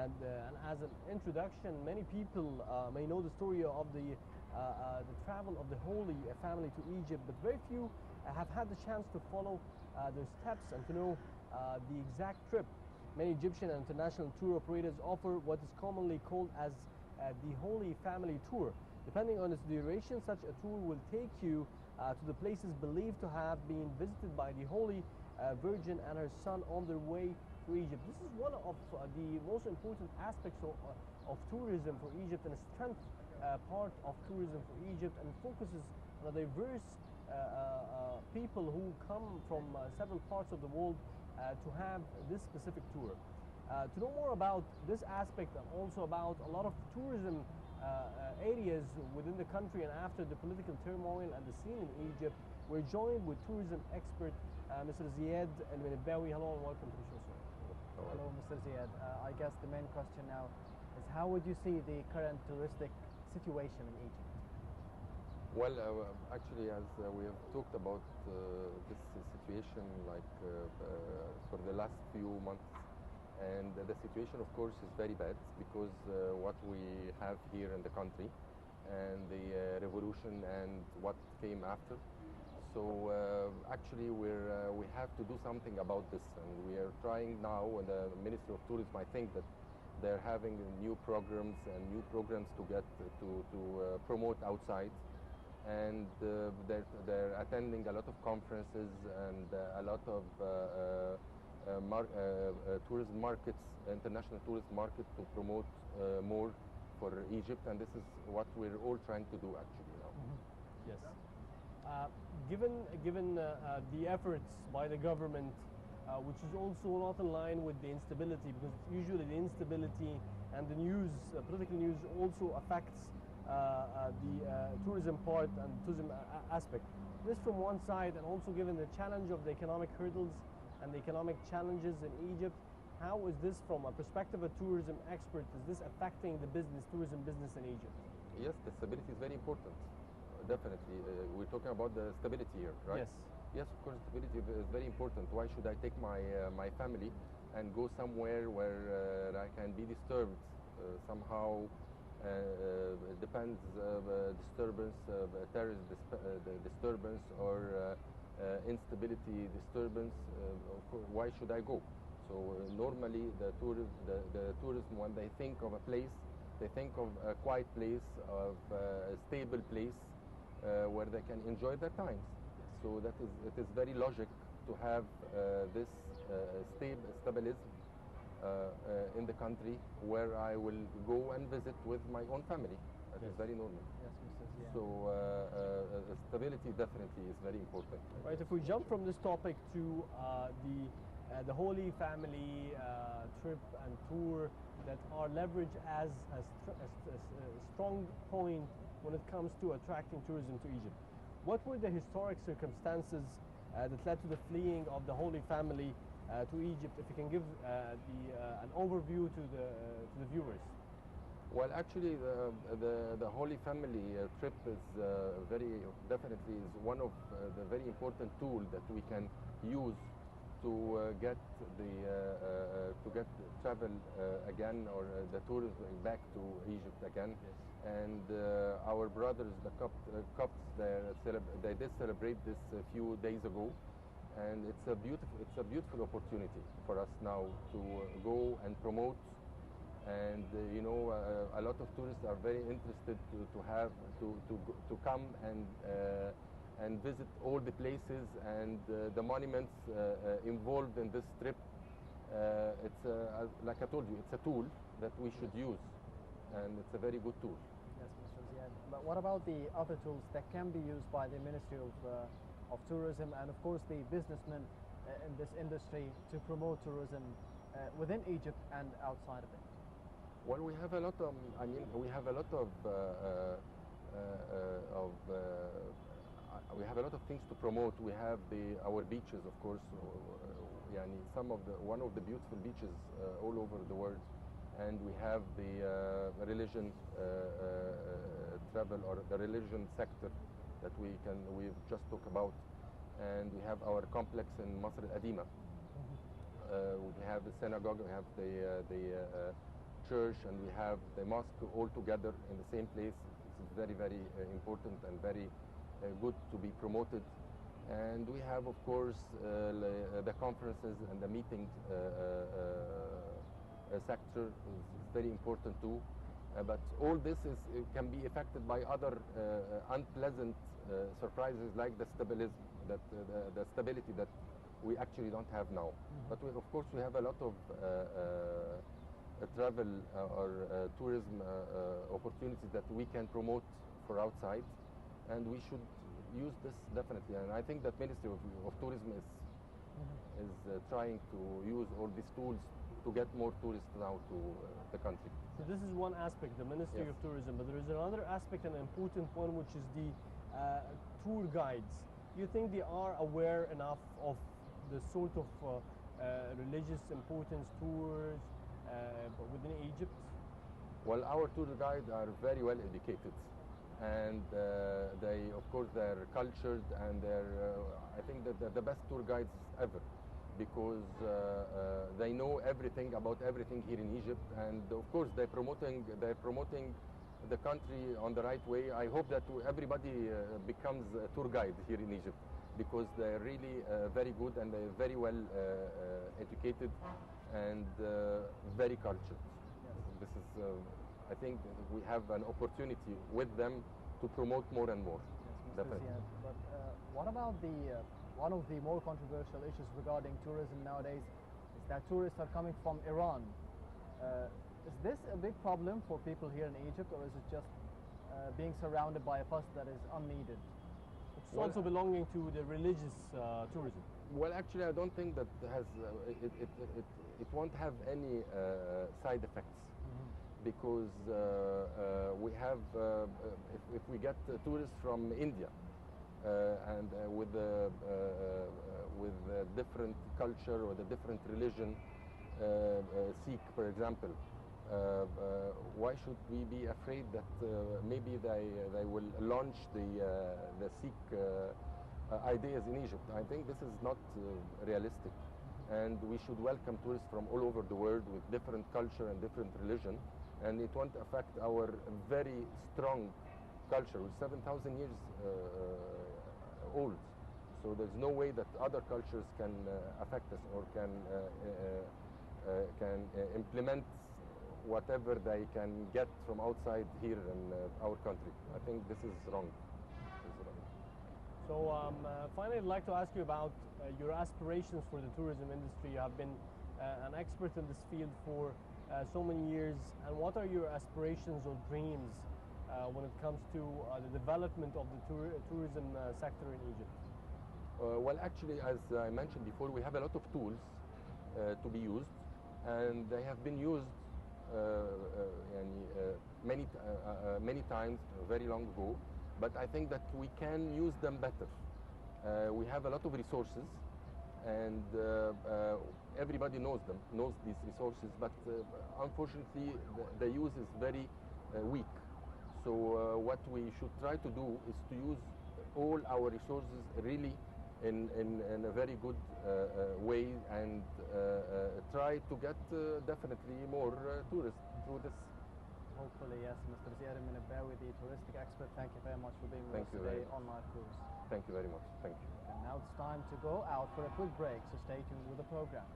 And as an introduction, many people may know the story of the travel of the Holy Family to Egypt, but very few have had the chance to follow their steps and to know the exact trip. Many Egyptian and international tour operators offer what is commonly called as the Holy Family Tour. Depending on its duration, such a tour will take you to the places believed to have been visited by the Holy Virgin and her son on their way to Egypt. This is one of the most important aspects of tourism for Egypt, and a strength part of tourism for Egypt, and focuses on a diverse people who come from several parts of the world to have this specific tour. To know more about this aspect and also about a lot of tourism areas within the country and after the political turmoil and the scene in Egypt, we're joined with tourism expert Mr. Ziyad and Menabay. Hello and welcome to the show, sir. Hello, Mr. Ziyad. I guess the main question now is, how would you see the current touristic situation in Egypt? Well, actually, as we have talked about this situation for the last few months, and the situation, of course, is very bad because what we have here in the country and the revolution and what came after. So actually, we have to do something about this, and we are trying now. And the Ministry of Tourism, I think that they're having new programs to get to promote outside. And they're attending a lot of conferences and a lot of tourism markets, international tourism market, to promote more for Egypt, and this is what we're all trying to do actually now. Mm-hmm. Yes. Given the efforts by the government, which is also not in line with the instability, because usually the instability and the news, political news, also affects the tourism part and tourism aspect. This from one side, and also given the challenge of the economic hurdles and the economic challenges in Egypt, how is this, from a perspective of a tourism expert, is this affecting the tourism business in Egypt? Yes, the stability is very important. Definitely, we're talking about the stability here, right? Yes. Yes, of course, stability is very important. Why should I take my family and go somewhere where I can be disturbed somehow? It depends, disturbance, terrorist disturbance, or instability disturbance. Of course, why should I go? So normally the tourism, when they think of a place, they think of a quiet place, of a stable place where they can enjoy their times. So it is very logic to have this stabilism in the country where I will go and visit with my own family. That is very normal. Yes, Mr. Ziyad. So stability definitely is very important. Right. If we jump from this topic to the Holy Family trip and tour that are leveraged as a strong point when it comes to attracting tourism to Egypt, what were the historic circumstances that led to the fleeing of the Holy Family to Egypt? If you can give an overview to the viewers. Well, actually, the Holy Family trip is definitely one of the very important tools that we can use to get travel again, or the tourism back to Egypt again. Yes. And our brothers, the Copts, they did celebrate this a few days ago, and it's a beautiful opportunity for us now to go and promote. And a lot of tourists are very interested to come and visit all the places and the monuments involved in this trip. It's like I told you, it's a tool that we should use, and it's a very good tool. Yes, Mr. Ziyad. But what about the other tools that can be used by the Ministry of Tourism and, of course, the businessmen in this industry to promote tourism within Egypt and outside of it? Well, we have a lot of. We have a lot of. We have a lot of things to promote. We have our beaches, of course. One of the beautiful beaches all over the world, and we have the religion travel, or the religion sector that we've just talked about, and we have our complex in Masr al-Adima. We have the synagogue. We have the church and we have the mosque all together in the same place. It's very, very important and very good to be promoted. And we have, of course, the conferences and the meeting sector is very important too. But all this can be affected by other unpleasant surprises like the stability that we actually don't have now. But of course we have a lot of travel or tourism opportunities that we can promote for outside, and we should use this definitely. And I think that Ministry of Tourism is trying to use all these tools to get more tourists now to the country. So this is one aspect, the Ministry Yes. of Tourism, but there is another aspect, an important one, which is the tour guides. Do you think they are aware enough of the sort of religious importance tours within Egypt? Well, our tour guides are very well educated, and they, of course, they're cultured, and they're, I think that they're the best tour guides ever, because they know everything about everything here in Egypt, and of course they're promoting the country on the right way. I hope that everybody becomes a tour guide here in Egypt, because they're really very good and they're very well educated and very cultured. This is, I think we have an opportunity with them to promote more and more. Yes, Mr. Definitely. Ziyad. But what about the one of the more controversial issues regarding tourism nowadays is that tourists are coming from Iran. Is this a big problem for people here in Egypt, or is it just being surrounded by a fuss that is unneeded? It's Well, also belonging to the religious tourism. Well, actually, I don't think that has it won't have any side effects, because we have if we get tourists from India and with a different culture or the different religion, Sikh, for example, why should we be afraid that maybe they will launch the Sikh ideas in Egypt? I think this is not realistic, and we should welcome tourists from all over the world with different culture and different religion, and it won't affect our very strong culture, which is 7,000 years old. So there's no way that other cultures can affect us or can implement whatever they can get from outside here in our country. I think this is wrong. So finally, I'd like to ask you about your aspirations for the tourism industry. You have been an expert in this field for so many years, and what are your aspirations or dreams when it comes to the development of the tourism sector in Egypt? Well, actually, as I mentioned before, we have a lot of tools to be used, and they have been used many times, very long ago. But I think that we can use them better. We have a lot of resources, and everybody knows these resources, but unfortunately the use is very weak. So what we should try to do is to use all our resources really in a very good way, and try to get definitely more tourists through this. Hopefully, yes. Mr. Ziyad Menabay, the touristic expert, thank you very much for being with Thank us you today very much. on Live Cruise. Thank you very much. Thank you. And now it's time to go out for a quick break, so stay tuned with the program.